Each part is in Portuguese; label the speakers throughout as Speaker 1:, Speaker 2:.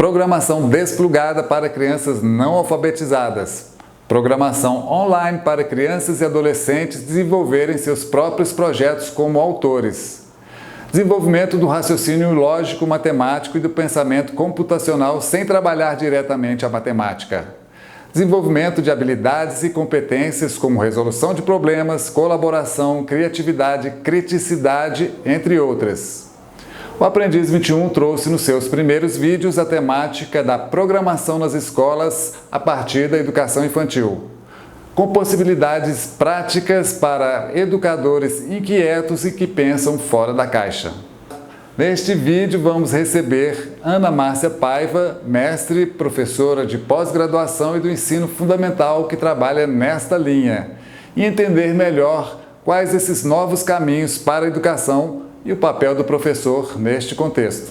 Speaker 1: Programação desplugada para crianças não alfabetizadas. Programação online para crianças e adolescentes desenvolverem seus próprios projetos como autores. Desenvolvimento do raciocínio lógico matemático e do pensamento computacional sem trabalhar diretamente a matemática. Desenvolvimento de habilidades e competências como resolução de problemas, colaboração, criatividade, criticidade, entre outras. O Aprendiz 21 trouxe nos seus primeiros vídeos a temática da programação nas escolas a partir da educação infantil, com possibilidades práticas para educadores inquietos e que pensam fora da caixa. Neste vídeo vamos receber Ana Márcia Paiva, mestre, professora de pós-graduação e do ensino fundamental que trabalha nesta linha, e entender melhor quais esses novos caminhos para a educação e o papel do professor neste contexto.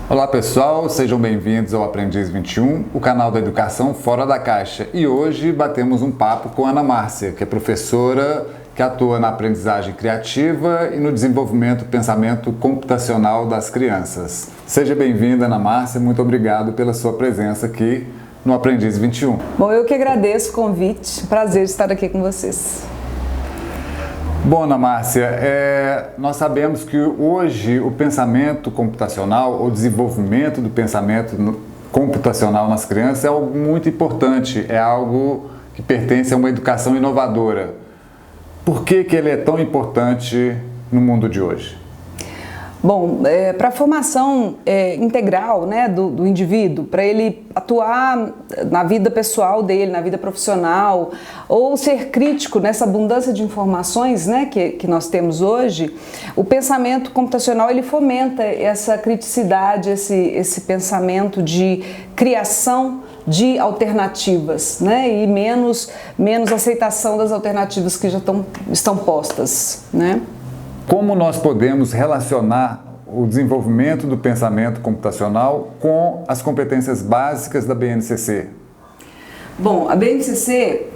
Speaker 1: Olá pessoal, sejam bem-vindos ao Aprendiz 21, o canal da educação fora da caixa. E hoje batemos um papo com Ana Márcia, que é professora que atua na aprendizagem criativa e no desenvolvimento do pensamento computacional das crianças. Seja bem-vinda, Ana Márcia, muito obrigado pela sua presença aqui no Aprendiz 21.
Speaker 2: Bom, eu que agradeço o convite, prazer estar aqui com vocês.
Speaker 1: Bom, Ana Márcia, nós sabemos que hoje o pensamento computacional, o desenvolvimento do pensamento computacional nas crianças é algo muito importante, é algo que pertence a uma educação inovadora. Por que ele é tão importante no mundo de hoje?
Speaker 2: Bom, para a formação integral, né, do indivíduo, para ele atuar na vida pessoal dele, na vida profissional, ou ser crítico nessa abundância de informações, né, que nós temos hoje, o pensamento computacional ele fomenta essa criticidade, esse pensamento de criação de alternativas, né, e menos aceitação das alternativas que já estão postas, né?
Speaker 1: Como nós podemos relacionar o desenvolvimento do pensamento computacional com as competências básicas da BNCC?
Speaker 2: Bom, a BNCC,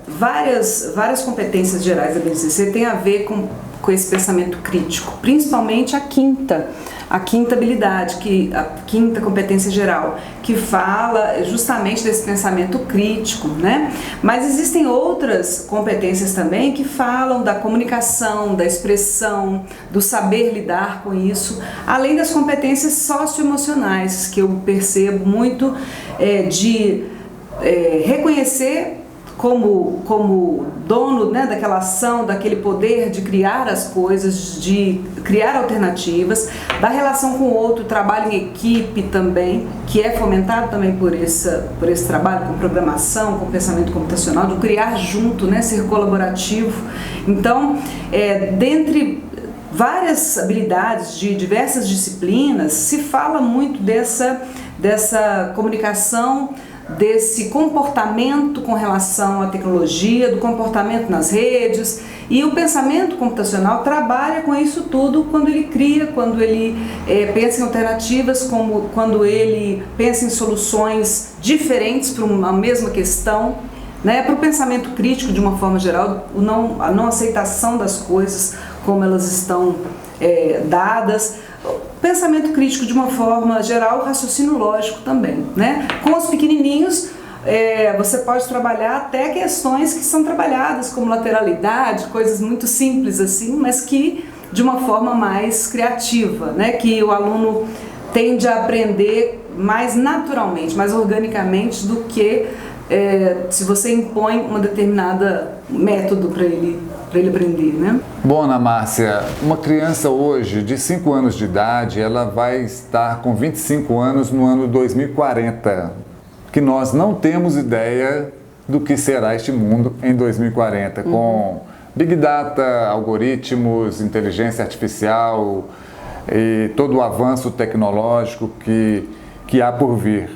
Speaker 2: várias competências gerais da BNCC têm a ver com esse pensamento crítico, principalmente a quinta habilidade, a quinta competência geral, que fala justamente desse pensamento crítico, né? Mas existem outras competências também que falam da comunicação, da expressão, do saber lidar com isso, além das competências socioemocionais, que eu percebo muito de reconhecer como dono, né, daquela ação, daquele poder de criar as coisas, de criar alternativas, da relação com o outro, trabalho em equipe também, que é fomentado também por esse trabalho com programação, com pensamento computacional, de criar junto, né, ser colaborativo. Então, dentre várias habilidades de diversas disciplinas, se fala muito dessa comunicação, desse comportamento com relação à tecnologia, do comportamento nas redes, e o pensamento computacional trabalha com isso tudo quando ele cria, quando ele pensa em alternativas, quando ele pensa em soluções diferentes para uma mesma questão, né? Para o pensamento crítico de uma forma geral, a não aceitação das coisas como elas estão dadas. Pensamento crítico de uma forma geral, raciocínio lógico também, né? Com os pequenininhos, você pode trabalhar até questões que são trabalhadas como lateralidade, coisas muito simples assim, mas que de uma forma mais criativa, né? Que o aluno tende a aprender mais naturalmente, mais organicamente do que se você impõe uma determinada método para ele aprender, né?
Speaker 1: Bom, Ana Márcia, uma criança hoje de 5 anos de idade, ela vai estar com 25 anos no ano 2040, que nós não temos ideia do que será este mundo em 2040, com Big Data, algoritmos, inteligência artificial e todo o avanço tecnológico que há por vir.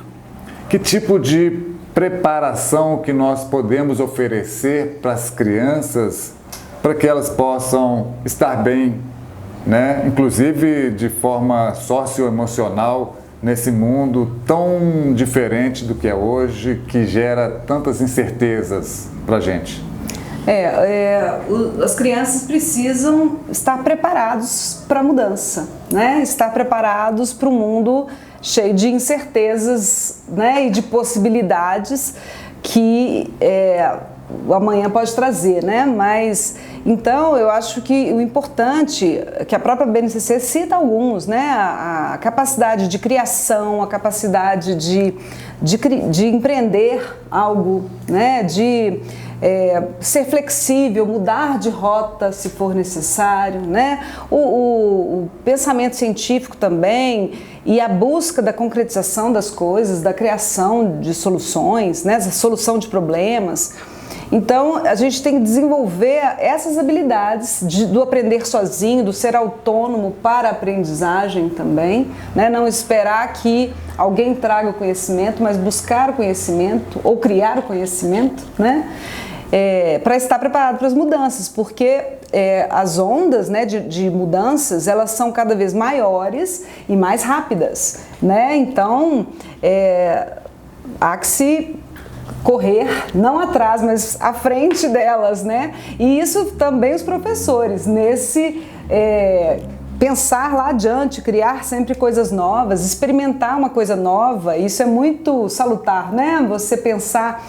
Speaker 1: Que tipo de preparação que nós podemos oferecer para as crianças para que elas possam estar bem, né? Inclusive de forma socioemocional nesse mundo tão diferente do que é hoje, que gera tantas incertezas para a gente?
Speaker 2: As crianças precisam estar preparados para a mudança, né? Estar preparados para um mundo cheio de incertezas, né? E de possibilidades que o amanhã pode trazer, né? Mas então eu acho que o importante, que a própria BNCC cita alguns, né? A capacidade de criação, a capacidade de empreender algo, né? De ser flexível, mudar de rota se for necessário, né? O pensamento científico também e a busca da concretização das coisas, da criação de soluções, né? Da solução de problemas. Então, a gente tem que desenvolver essas habilidades do aprender sozinho, do ser autônomo para a aprendizagem também, né? Não esperar que alguém traga o conhecimento, mas buscar o conhecimento ou criar o conhecimento, né? Para estar preparado para as mudanças, porque as ondas, né, de mudanças, elas são cada vez maiores e mais rápidas, né? Então, há que se correr, não atrás, mas à frente delas, né? E isso também os professores, nesse pensar lá adiante, criar sempre coisas novas, experimentar uma coisa nova, isso é muito salutar, né? Você pensar,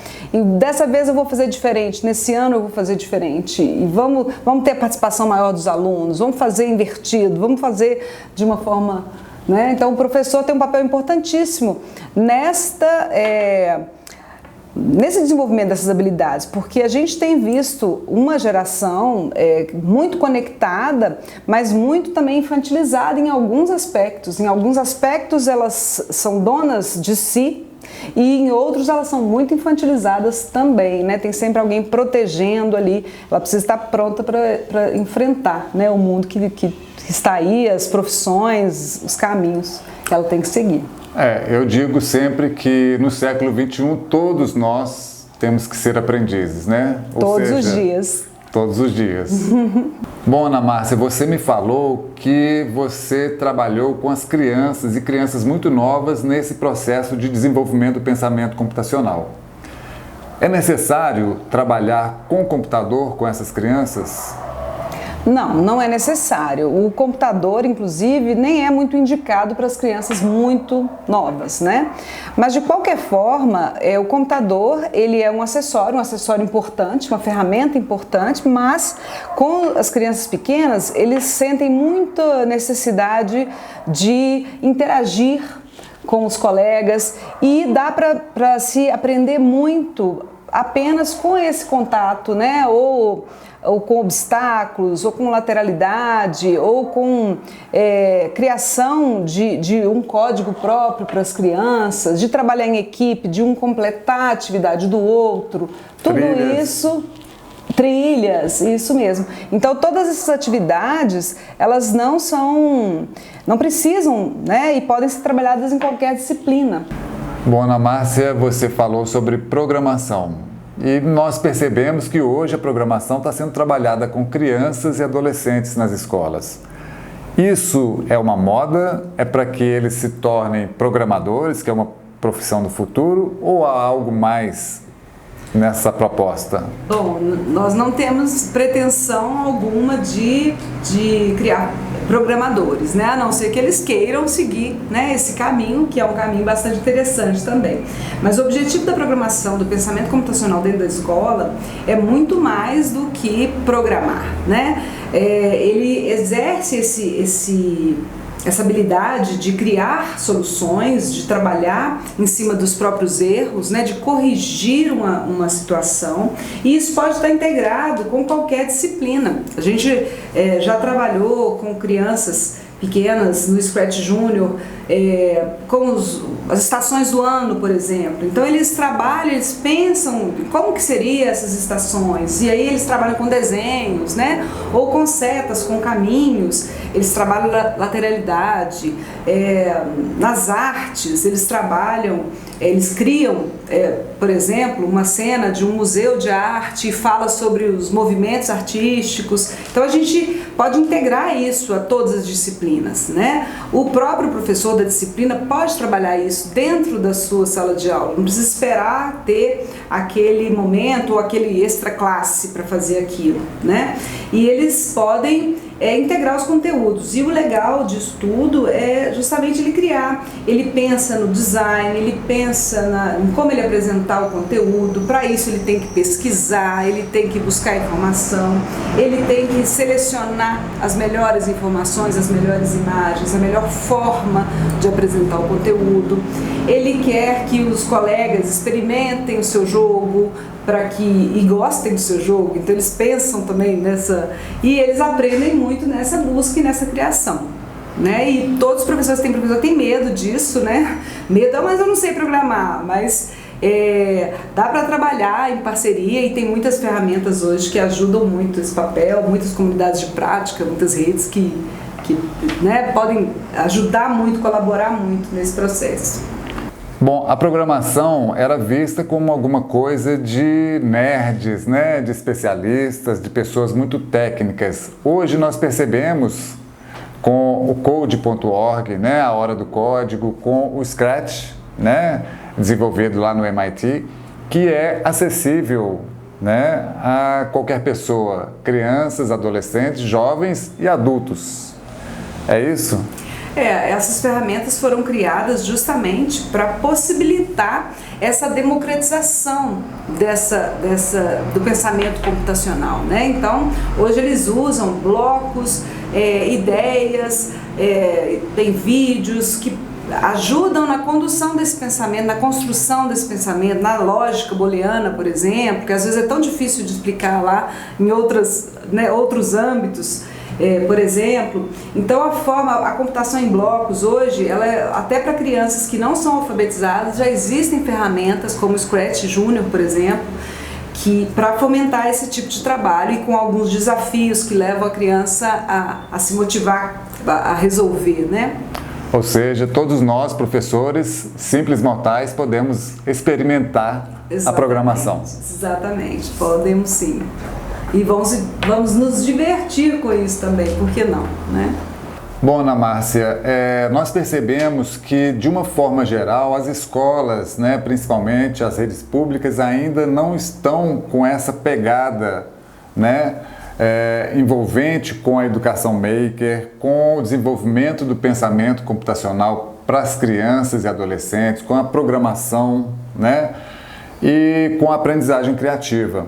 Speaker 2: dessa vez eu vou fazer diferente, nesse ano eu vou fazer diferente, e vamos ter a participação maior dos alunos, vamos fazer invertido, vamos fazer de uma forma, né? Então o professor tem um papel importantíssimo nesse desenvolvimento dessas habilidades, porque a gente tem visto uma geração muito conectada, mas muito também infantilizada em alguns aspectos. Em alguns aspectos elas são donas de si e em outros elas são muito infantilizadas também, né? Tem sempre alguém protegendo ali, ela precisa estar pronta para enfrentar, né, o mundo que está aí, as profissões, os caminhos que ela tem que seguir.
Speaker 1: Eu digo sempre que no século XXI todos nós temos que ser aprendizes, né?
Speaker 2: Todos os dias.
Speaker 1: Todos os dias. Bom, Ana Márcia, você me falou que você trabalhou com as crianças e crianças muito novas nesse processo de desenvolvimento do pensamento computacional. É necessário trabalhar com o computador com essas crianças?
Speaker 2: Não é necessário. O computador, inclusive, nem é muito indicado para as crianças muito novas, né? Mas, de qualquer forma, o computador, ele é um acessório importante, uma ferramenta importante, mas com as crianças pequenas, eles sentem muita necessidade de interagir com os colegas e dá para se aprender muito apenas com esse contato, né? Ou com obstáculos, ou com lateralidade, ou com criação de um código próprio para as crianças, de trabalhar em equipe, de um completar a atividade do outro, tudo isso, trilhas, isso mesmo. Então todas essas atividades, elas não precisam, né, e podem ser trabalhadas em qualquer disciplina.
Speaker 1: Bom, Ana Márcia, você falou sobre programação. E nós percebemos que hoje a programação está sendo trabalhada com crianças e adolescentes nas escolas. Isso é uma moda? É para que eles se tornem programadores, que é uma profissão do futuro, ou há algo mais nessa proposta?
Speaker 2: Bom, nós não temos pretensão alguma de criar programadores, né? A não ser que eles queiram seguir, né, esse caminho, que é um caminho bastante interessante também. Mas o objetivo da programação, do pensamento computacional dentro da escola, é muito mais do que programar, né? Ele exerce essa habilidade de criar soluções, de trabalhar em cima dos próprios erros, né, de corrigir uma situação, e isso pode estar integrado com qualquer disciplina. A gente já trabalhou com crianças pequenas no Scratch Júnior, com as estações do ano, por exemplo. Então eles trabalham, eles pensam como que seriam essas estações, e aí eles trabalham com desenhos, né? Ou com setas, com caminhos, eles trabalham lateralidade, nas artes, eles trabalham, eles criam, por exemplo, uma cena de um museu de arte e fala sobre os movimentos artísticos. Então a gente pode integrar isso a todas as disciplinas, né? O próprio professor da disciplina pode trabalhar isso dentro da sua sala de aula, não precisa esperar ter aquele momento ou aquele extra classe para fazer aquilo, né? E eles podem integrar os conteúdos. E o legal disso tudo é justamente ele pensa no design, ele pensa em como ele apresentar o conteúdo. Para isso ele tem que pesquisar, ele tem que buscar informação, ele tem que selecionar as melhores informações, as melhores imagens, a melhor forma de apresentar o conteúdo. Ele quer que os colegas experimentem o seu jogo e gostem do seu jogo, então eles pensam também e eles aprendem muito nessa busca e nessa criação, né? E todos os professores têm medo disso, né? Mas eu não sei programar, mas dá para trabalhar em parceria e tem muitas ferramentas hoje que ajudam muito esse papel, muitas comunidades de prática, muitas redes que né, podem ajudar muito, colaborar muito nesse processo.
Speaker 1: Bom, a programação era vista como alguma coisa de nerds, né, de especialistas, de pessoas muito técnicas. Hoje nós percebemos com o Code.org, né, a Hora do Código, com o Scratch, né, desenvolvido lá no MIT, que é acessível, né, a qualquer pessoa, crianças, adolescentes, jovens e adultos. É isso?
Speaker 2: Essas ferramentas foram criadas justamente para possibilitar essa democratização do pensamento computacional, né? Então, hoje eles usam blocos, ideias, tem vídeos que ajudam na condução desse pensamento, na construção desse pensamento, na lógica booleana, por exemplo, que às vezes é tão difícil de explicar lá em outros âmbitos. Por exemplo, então a computação em blocos hoje, até para crianças que não são alfabetizadas, já existem ferramentas como o Scratch Junior, por exemplo, para fomentar esse tipo de trabalho e com alguns desafios que levam a criança a se motivar a resolver, né?
Speaker 1: Ou seja, todos nós, professores, simples mortais, podemos experimentar a programação.
Speaker 2: Exatamente, podemos sim. E vamos nos divertir com isso também, por que não, né?
Speaker 1: Bom, Ana Márcia, nós percebemos que, de uma forma geral, as escolas, né, principalmente as redes públicas, ainda não estão com essa pegada, né, envolvente com a educação maker, com o desenvolvimento do pensamento computacional para as crianças e adolescentes, com a programação, né, e com a aprendizagem criativa.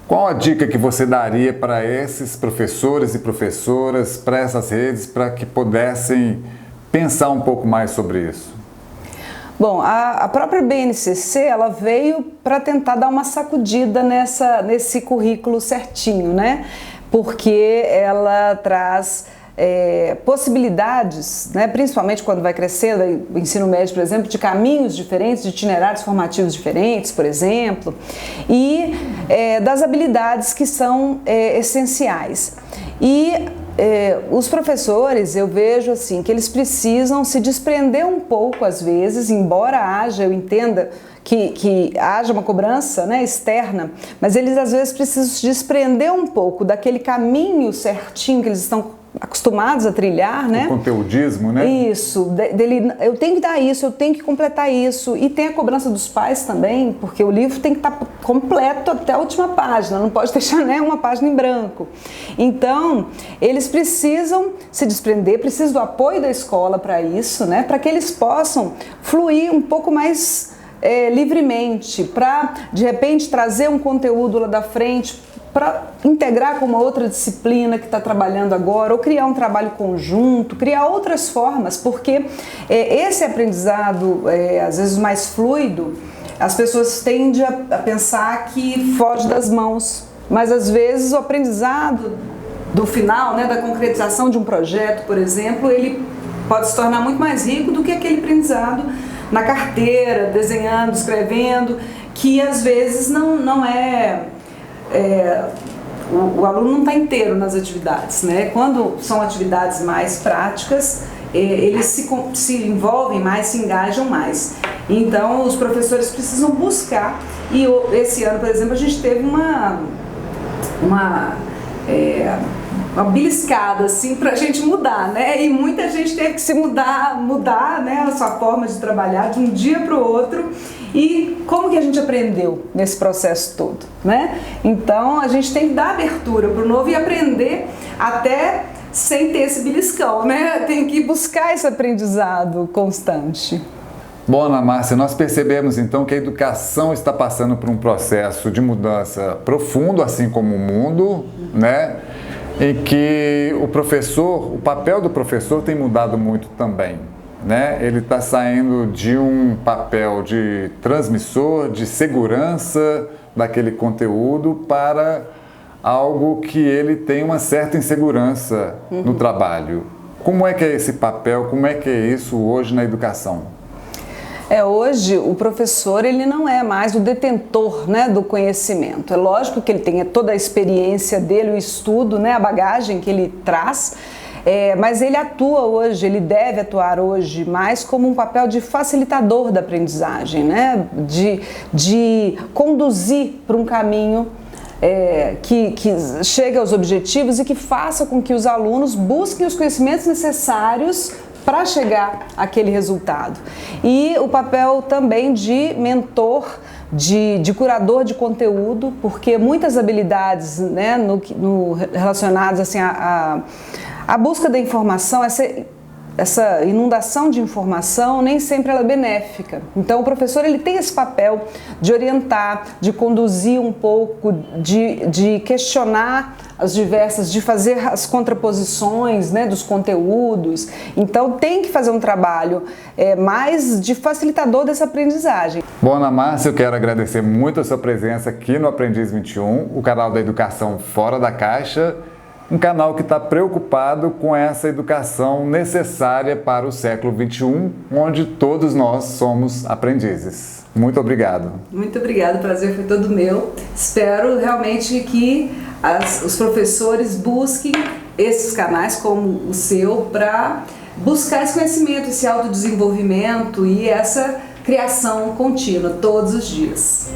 Speaker 1: Qual a dica que você daria para esses professores e professoras, para essas redes, para que pudessem pensar um pouco mais sobre isso?
Speaker 2: Bom, a própria BNCC, ela veio para tentar dar uma sacudida nesse currículo certinho, né? Porque ela traz possibilidades, né, principalmente quando vai crescendo, o ensino médio, por exemplo, de caminhos diferentes, de itinerários formativos diferentes, por exemplo, e das habilidades que são essenciais. E os professores, eu vejo assim, que eles precisam se desprender um pouco às vezes, embora eu entenda que haja uma cobrança, né, externa, mas eles às vezes precisam se desprender um pouco daquele caminho certinho que eles estão acostumados a trilhar, né?
Speaker 1: O conteudismo, né?
Speaker 2: Isso, eu tenho que dar isso, eu tenho que completar isso. E tem a cobrança dos pais também, porque o livro tem que estar completo até a última página, não pode deixar, né, uma página em branco. Então, eles precisam se desprender, precisam do apoio da escola para isso, né? Para que eles possam fluir um pouco mais livremente, para de repente trazer um conteúdo lá da frente, para integrar com uma outra disciplina que está trabalhando agora, ou criar um trabalho conjunto, criar outras formas, porque esse aprendizado, às vezes mais fluido, as pessoas tendem a pensar que foge das mãos, mas às vezes o aprendizado do final, né, da concretização de um projeto, por exemplo, ele pode se tornar muito mais rico do que aquele aprendizado na carteira, desenhando, escrevendo, que às vezes não é... o aluno não está inteiro nas atividades, né? Quando são atividades mais práticas, eles se envolvem mais, se engajam mais. Então, os professores precisam buscar, e esse ano, por exemplo, a gente teve uma beliscada assim para a gente mudar, né? E muita gente teve que se mudar, né, a sua forma de trabalhar de um dia para o outro. E como que a gente aprendeu nesse processo todo, né? Então a gente tem que dar abertura para o novo e aprender até sem ter esse beliscão, né? Tem que buscar esse aprendizado constante.
Speaker 1: Bom, Ana Márcia, nós percebemos então que a educação está passando por um processo de mudança profundo, assim como o mundo, né? Em que o papel do professor tem mudado muito também, né? Ele está saindo de um papel de transmissor, de segurança daquele conteúdo para algo que ele tem uma certa insegurança no trabalho. Como é que é esse papel, como é que é isso hoje na educação?
Speaker 2: Hoje o professor ele não é mais o detentor, né, do conhecimento. É lógico que ele tem toda a experiência dele, o estudo, né, a bagagem que ele traz, mas ele atua hoje, ele deve atuar hoje mais como um papel de facilitador da aprendizagem, né, de conduzir para um caminho que chegue aos objetivos e que faça com que os alunos busquem os conhecimentos necessários para chegar àquele resultado. E o papel também de mentor, de curador de conteúdo, porque muitas habilidades, né, relacionadas assim, à busca da informação, essa inundação de informação nem sempre ela é benéfica. Então o professor ele tem esse papel de orientar, de conduzir um pouco, de questionar de fazer as contraposições, né, dos conteúdos. Então tem que fazer um trabalho mais de facilitador dessa aprendizagem.
Speaker 1: Bom, Ana Márcia, eu quero agradecer muito a sua presença aqui no Aprendiz 21, o canal da educação fora da caixa, um canal que está preocupado com essa educação necessária para o século XXI, onde todos nós somos aprendizes. Muito obrigado.
Speaker 2: Muito obrigada, o prazer foi todo meu. Espero realmente que os professores busquem esses canais como o seu para buscar esse conhecimento, esse autodesenvolvimento e essa criação contínua todos os dias.